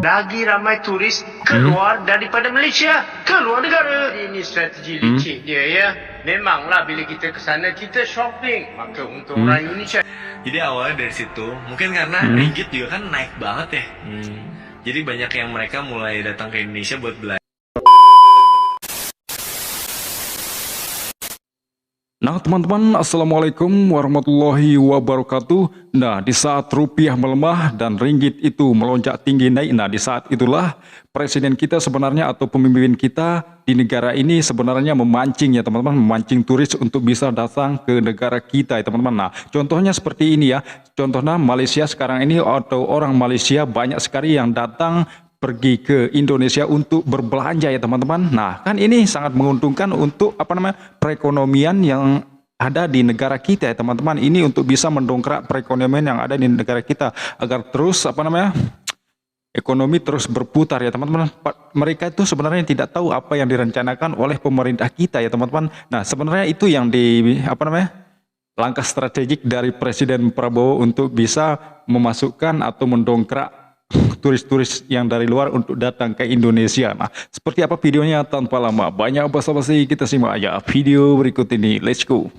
Lagi ramai turis keluar daripada Malaysia, keluar negara. Ini strategi licik dia ya. Memanglah bila kita ke sana kita shopping, maka untuk orang Indonesia. Jadi awalnya dari situ, mungkin karena ringgit juga kan naik banget ya. Jadi banyak yang mereka mulai datang ke Indonesia buat belanja. Nah teman-teman, Assalamualaikum warahmatullahi wabarakatuh. Nah, di saat rupiah melemah dan ringgit itu melonjak tinggi naik, nah di saat itulah presiden kita sebenarnya atau pemimpin kita di negara ini sebenarnya memancing ya teman-teman, memancing turis untuk bisa datang ke negara kita ya teman-teman. Nah, contohnya seperti ini ya, contohnya Malaysia sekarang ini atau orang Malaysia banyak sekali yang datang pergi ke Indonesia untuk berbelanja ya teman-teman. Nah, kan ini sangat menguntungkan untuk perekonomian yang ada di negara kita ya teman-teman. Ini untuk bisa mendongkrak perekonomian yang ada di negara kita agar terus ekonomi terus berputar ya teman-teman. Mereka itu sebenarnya tidak tahu apa yang direncanakan oleh pemerintah kita ya teman-teman. Nah, sebenarnya itu yang langkah strategik dari Presiden Prabowo untuk bisa memasukkan atau mendongkrak turis-turis yang dari luar untuk datang ke Indonesia. Nah, seperti apa videonya tanpa lama banyak basa-basi, kita simak aja video berikut ini. Let's go.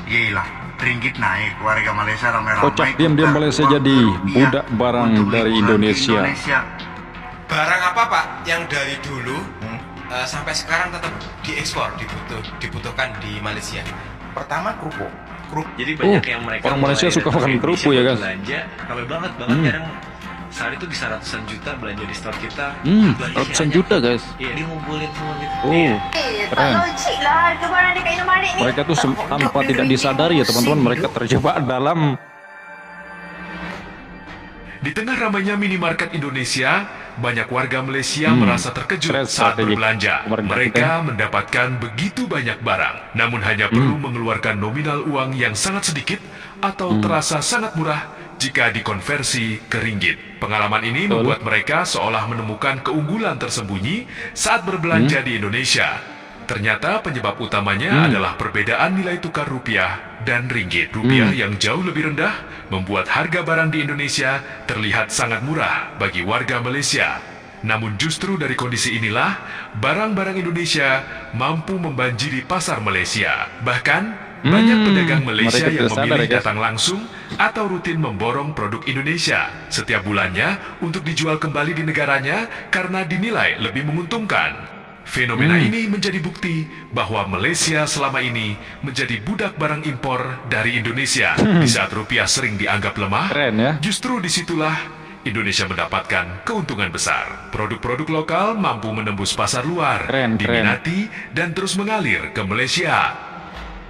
Gila, ringgit naik, warga Malaysia ramai-ramai. Kocak diam-diam Malaysia jadi budak barang dari Indonesia. Barang apa Pak yang dari dulu sampai sekarang tetap diekspor, dibutuhkan di Malaysia? Pertama kerupuk. Jadi banyak yang mereka orang Malaysia mulai suka datang ke makan Indonesia kerupuk ya buat guys. belanja, ramai banget kadang sehari itu bisa ratusan juta belanja di store kita. Ratusan juta guys. Iya, dia ngumpulin semua gitu. Oh, keren. Logik lah harga barang dekat Indomaret ni. Mereka tuh tanpa tidak disadari ya teman-teman, mereka terjebak dalam. Di tengah ramainya minimarket Indonesia, banyak warga Malaysia merasa terkejut Keren saat strategi berbelanja. pemerintah Mereka mendapatkan begitu banyak barang, namun hanya perlu mengeluarkan nominal uang yang sangat sedikit atau terasa sangat murah jika dikonversi ke ringgit. Pengalaman ini membuat mereka seolah menemukan keunggulan tersembunyi saat berbelanja di Indonesia. Ternyata penyebab utamanya adalah perbedaan nilai tukar rupiah dan ringgit. Rupiah yang jauh lebih rendah membuat harga barang di Indonesia terlihat sangat murah bagi warga Malaysia. Namun justru dari kondisi inilah, barang-barang Indonesia mampu membanjiri pasar Malaysia. Bahkan, banyak pedagang Malaysia yang memilih datang langsung atau rutin memborong produk Indonesia setiap bulannya untuk dijual kembali di negaranya karena dinilai lebih menguntungkan. Fenomena ini menjadi bukti bahwa Malaysia selama ini menjadi budak barang impor dari Indonesia. Di saat rupiah sering dianggap lemah, Keren ya. justru disitulah Indonesia mendapatkan keuntungan besar. Produk-produk lokal mampu menembus pasar luar, Keren. diminati, dan terus mengalir ke Malaysia.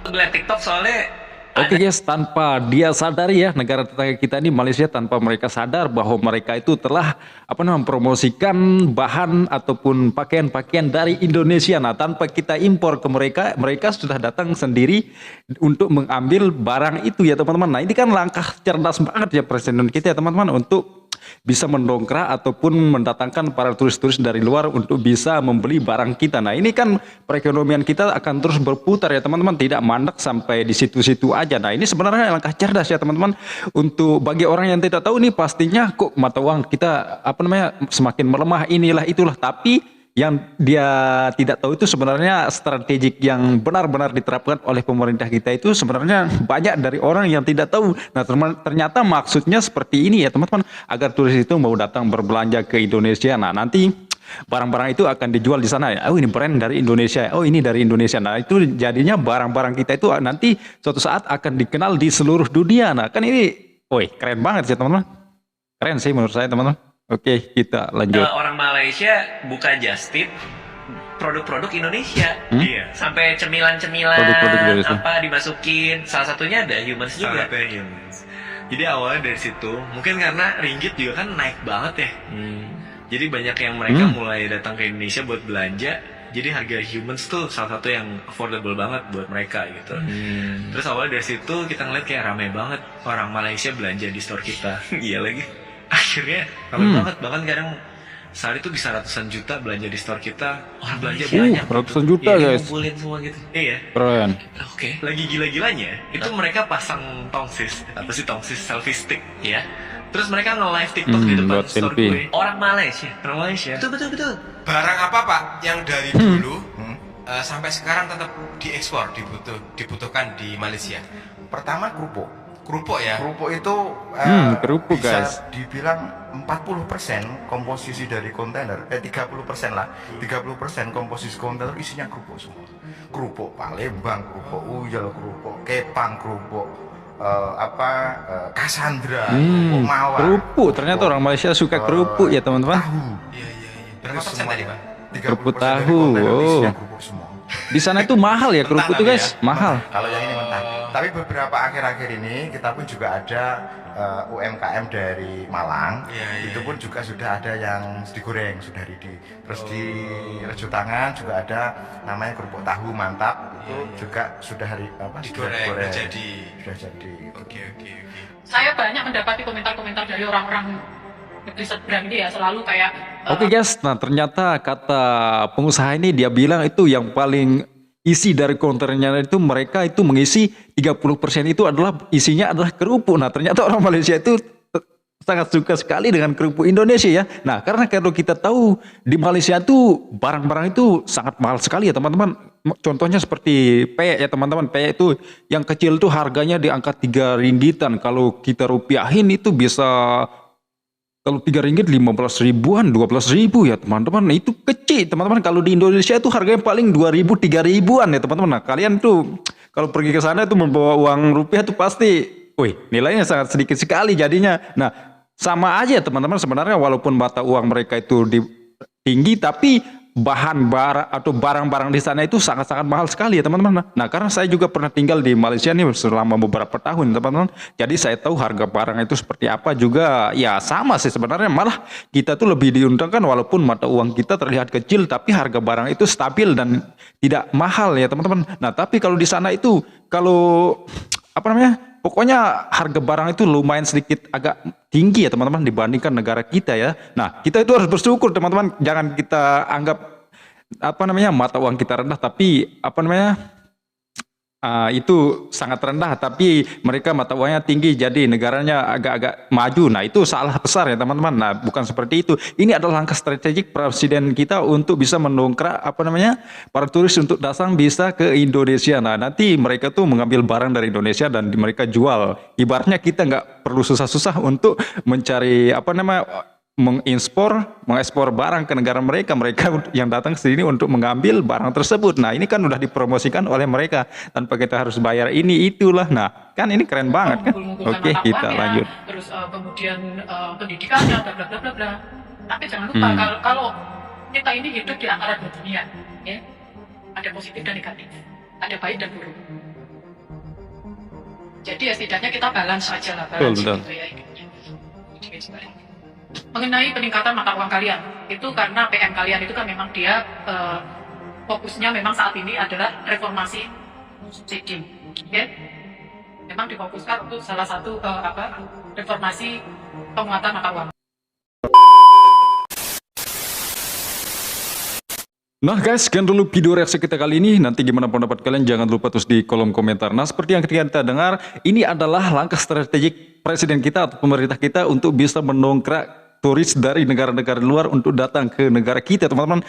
Ngeliat TikTok soalnya Oke guys, tanpa dia sadari ya, negara tetangga kita ini Malaysia, tanpa mereka sadar bahwa mereka itu telah mempromosikan bahan ataupun pakaian-pakaian dari Indonesia. Nah, tanpa kita impor ke mereka, mereka sudah datang sendiri untuk mengambil barang itu ya teman-teman. Nah, ini kan langkah cerdas banget ya presiden kita ya teman-teman, untuk bisa mendongkrak ataupun mendatangkan para turis-turis dari luar untuk bisa membeli barang kita. Nah, ini kan perekonomian kita akan terus berputar ya teman-teman, tidak mandek sampai di situ-situ aja. Nah, ini sebenarnya langkah cerdas ya teman-teman. Untuk bagi orang yang tidak tahu nih, pastinya kok mata uang kita semakin melemah, inilah itulah, tapi yang dia tidak tahu itu sebenarnya strategik yang benar-benar diterapkan oleh pemerintah kita itu sebenarnya banyak dari orang yang tidak tahu. Nah, ternyata maksudnya seperti ini ya teman-teman, agar turis itu mau datang berbelanja ke Indonesia. Nah, nanti barang-barang itu akan dijual di sana. Oh, ini brand dari Indonesia. Oh, ini dari Indonesia. Nah, itu jadinya barang-barang kita itu nanti suatu saat akan dikenal di seluruh dunia. Nah, kan ini, keren banget sih teman-teman. Keren sih menurut saya teman-teman. Oke, kita lanjut. orang Malaysia buka just tip produk-produk Indonesia. Iya. Sampai cemilan-cemilan Produk-produk Indonesia. apa dimasukin. Salah satunya ada humans juga. Jadi awalnya dari situ, mungkin karena ringgit juga kan naik banget ya. Jadi banyak yang mereka mulai datang ke Indonesia buat belanja. Jadi harga humans tuh salah satu yang affordable banget buat mereka gitu. Terus awalnya dari situ kita ngeliat kayak rame banget orang Malaysia belanja di store kita. Iya lagi. Akhirnya rame banget, bahkan kadang sehari tuh bisa ratusan juta belanja di store kita. Orang belanja banyak. Ratusan juta, Iya, guys. ngumpulin semua gitu. Iya. Keren. Oke. Lagi gila-gilanya, itu mereka pasang tongsis, apa sih tongsis selfie stick, ya. Terus mereka nge-live TikTok di depan buat store selfie. gue. Orang Malaysia. Betul betul betul. Barang apa Pak yang dari dulu sampai sekarang tetap diekspor, dibutuhkan di Malaysia? Pertama kerupuk. Kerupuk ya. Kerupuk itu kerupuk, bisa guys. dibilang 40% komposisi dari kontainer, 30% lah. 30% komposisi kontainer isinya kerupuk semua. Kerupuk Palembang, kerupuk Uyel, kerupuk Kepang, kerupuk Cassandra, kerupuk Mawar. Kerupuk, ternyata orang Malaysia suka kerupuk ya teman-teman. Tahu. Iya iya iya. Berapa Terus persen tadi Pak? 30% Kerupuk dari tahu, kontainer isinya oh. kerupuk semua. Di sana itu mahal ya kerupuk Mentah tuh tapi guys, ya? mahal. Kalau yang ini mentah. Tapi beberapa akhir-akhir ini kita pun juga ada UMKM dari Malang. Iya, iya, Itu pun juga sudah ada yang digoreng, sudah ready. Terus di Rejo Tangan juga ada namanya kerupuk tahu mantap. Itu juga sudah Digoreng, sudah jadi. Sudah jadi. Oke oke oke. Saya banyak mendapati komentar-komentar dari orang-orang negeri seberang ini ya, selalu kayak Oke guys, nah ternyata kata pengusaha ini dia bilang itu yang paling isi dari konternya itu mereka itu mengisi 30% itu adalah isinya adalah kerupuk. Nah ternyata orang Malaysia itu sangat suka sekali dengan kerupuk Indonesia ya. Nah karena kalau kita tahu di Malaysia tuh barang-barang itu sangat mahal sekali ya teman-teman. Contohnya seperti peyek ya teman-teman. Peyek itu yang kecil tuh harganya di angka 3 ringgitan. Kalau kita rupiahin itu bisa, kalau 3 ringgit 15 ribuan, 12 ribu ya teman-teman. Itu kecil teman-teman. Kalau di Indonesia itu harganya paling 2 ribu, 3 ribuan ya teman-teman. Nah kalian tuh kalau pergi ke sana itu membawa uang rupiah tuh pasti, wih nilainya sangat sedikit sekali jadinya. Nah sama aja teman-teman sebenarnya, walaupun mata uang mereka itu tinggi tapi bahan barang atau barang-barang di sana itu sangat-sangat mahal sekali ya teman-teman. Nah karena saya juga pernah tinggal di Malaysia nih selama beberapa tahun teman-teman, jadi saya tahu harga barang itu seperti apa juga. Ya sama sih sebenarnya, malah kita tuh lebih diuntungkan walaupun mata uang kita terlihat kecil tapi harga barang itu stabil dan tidak mahal ya teman-teman. Nah tapi kalau di sana itu kalau pokoknya harga barang itu lumayan sedikit agak tinggi ya teman-teman dibandingkan negara kita ya. Nah kita itu harus bersyukur teman-teman, jangan kita anggap mata uang kita rendah tapi itu sangat rendah tapi mereka mata uangnya tinggi jadi negaranya agak-agak maju. Nah itu salah besar ya teman-teman. Nah bukan seperti itu. Ini adalah langkah strategik presiden kita untuk bisa mendongkrak para turis untuk datang bisa ke Indonesia. Nah nanti mereka tuh mengambil barang dari Indonesia dan mereka jual. Ibaratnya kita nggak perlu susah-susah untuk mencari mengekspor barang ke negara mereka yang datang ke sini untuk mengambil barang tersebut. Nah ini kan udah dipromosikan oleh mereka tanpa kita harus bayar ini itulah. Nah kan ini keren banget kan. Oke kita lanjut. Terus kemudian pendidikannya bla bla bla bla bla. Tapi jangan lupa kalau kita ini hidup di antara dua dunia, ya ada positif dan negatif, ada baik dan buruk. Jadi ya setidaknya kita balance aja lah, balance Betul. gitu ya hidupnya. Mengenai peningkatan mata uang kalian, itu karena PM kalian itu kan memang dia fokusnya memang saat ini adalah reformasi subsidi, oke? Memang difokuskan untuk salah satu reformasi penguatan mata uang. Nah guys, sekian dulu video reaksi kita kali ini. Nanti gimana pendapat kalian jangan lupa tulis di kolom komentar. Nah seperti yang kita dengar, ini adalah langkah strategik presiden kita atau pemerintah kita untuk bisa mendongkrak turis dari negara-negara luar untuk datang ke negara kita teman-teman.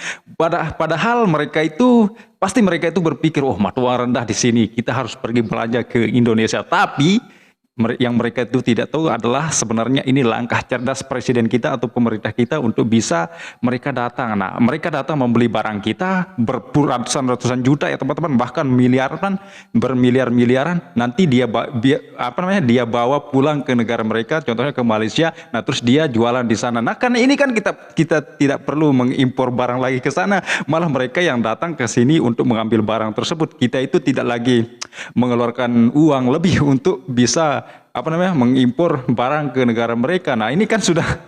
Padahal mereka itu pasti berpikir, oh mata uang rendah di sini, kita harus pergi belanja ke Indonesia. Tapi yang mereka itu tidak tahu adalah sebenarnya ini langkah cerdas presiden kita atau pemerintah kita untuk bisa mereka datang. Nah, mereka datang membeli barang kita ratusan juta ya teman-teman, bahkan bermiliar-miliaran. Nanti dia bawa pulang ke negara mereka, contohnya ke Malaysia. Nah, terus dia jualan di sana. Nah, karena ini kan kita tidak perlu mengimpor barang lagi ke sana, malah mereka yang datang ke sini untuk mengambil barang tersebut. Kita itu tidak lagi mengeluarkan uang lebih untuk bisa mengimpor barang ke negara mereka. Nah ini kan sudah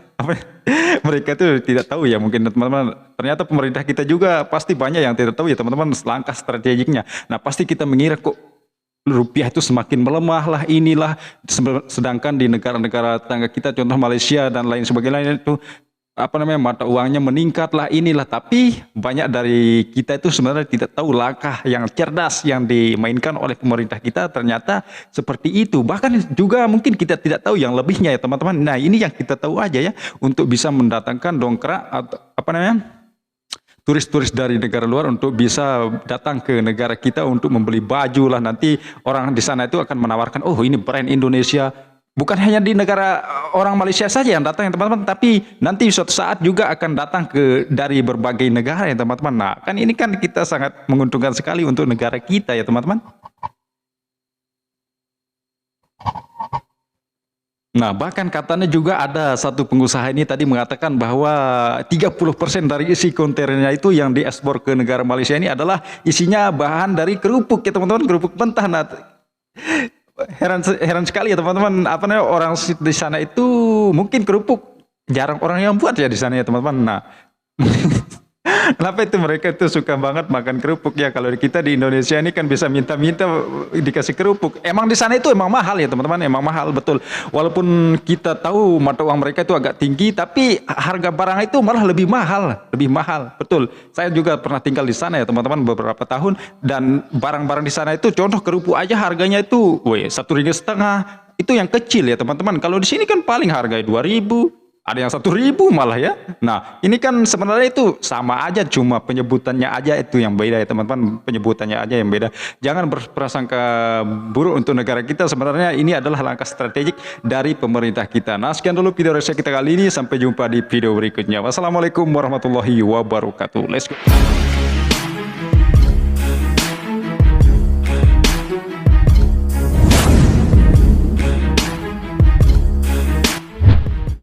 mereka itu tidak tahu ya mungkin teman-teman. Ternyata pemerintah kita juga pasti banyak yang tidak tahu ya teman-teman langkah strategiknya. Nah pasti kita mengira kok rupiah itu semakin melemah lah inilah, sedangkan di negara-negara tetangga kita contoh Malaysia dan lain sebagainya itu mata uangnya meningkat lah inilah, tapi banyak dari kita itu sebenarnya tidak tahu langkah yang cerdas yang dimainkan oleh pemerintah kita ternyata seperti itu. Bahkan juga mungkin kita tidak tahu yang lebihnya ya teman-teman. Nah ini yang kita tahu aja ya, untuk bisa mendatangkan dongkrak atau turis-turis dari negara luar untuk bisa datang ke negara kita untuk membeli baju lah. Nanti orang di sana itu akan menawarkan, oh ini brand Indonesia. Bukan hanya di negara orang Malaysia saja yang datang ya teman-teman, tapi nanti suatu saat juga akan datang dari berbagai negara ya teman-teman. Nah kan ini kan kita sangat menguntungkan sekali untuk negara kita ya teman-teman. Nah bahkan katanya juga ada satu pengusaha ini tadi mengatakan bahwa 30% dari isi kontainernya itu yang diekspor ke negara Malaysia ini adalah isinya bahan dari kerupuk ya teman-teman, kerupuk mentah. Nah, heran sekali ya teman-teman, orang di sana itu mungkin kerupuk jarang orang yang buat ya di sana ya teman-teman. Nah kenapa itu mereka itu suka banget makan kerupuk ya? Kalau kita di Indonesia ini kan bisa minta-minta dikasih kerupuk. Emang di sana itu emang mahal ya teman-teman, emang mahal betul. Walaupun kita tahu mata uang mereka itu agak tinggi, tapi harga barang itu malah lebih mahal, betul. Saya juga pernah tinggal di sana ya teman-teman beberapa tahun, dan barang-barang di sana itu contoh kerupuk aja harganya itu, Rp1,5. Itu yang kecil ya teman-teman. Kalau di sini kan paling harga 2.000. Ada yang 1.000 malah ya. Nah ini kan sebenarnya itu sama aja, cuma penyebutannya aja itu yang beda ya teman-teman, penyebutannya aja yang beda. Jangan berprasangka buruk untuk negara kita, sebenarnya ini adalah langkah strategik dari pemerintah kita. Nah sekian dulu video reaksi kita kali ini, sampai jumpa di video berikutnya. Wassalamualaikum warahmatullahi wabarakatuh. Let's go.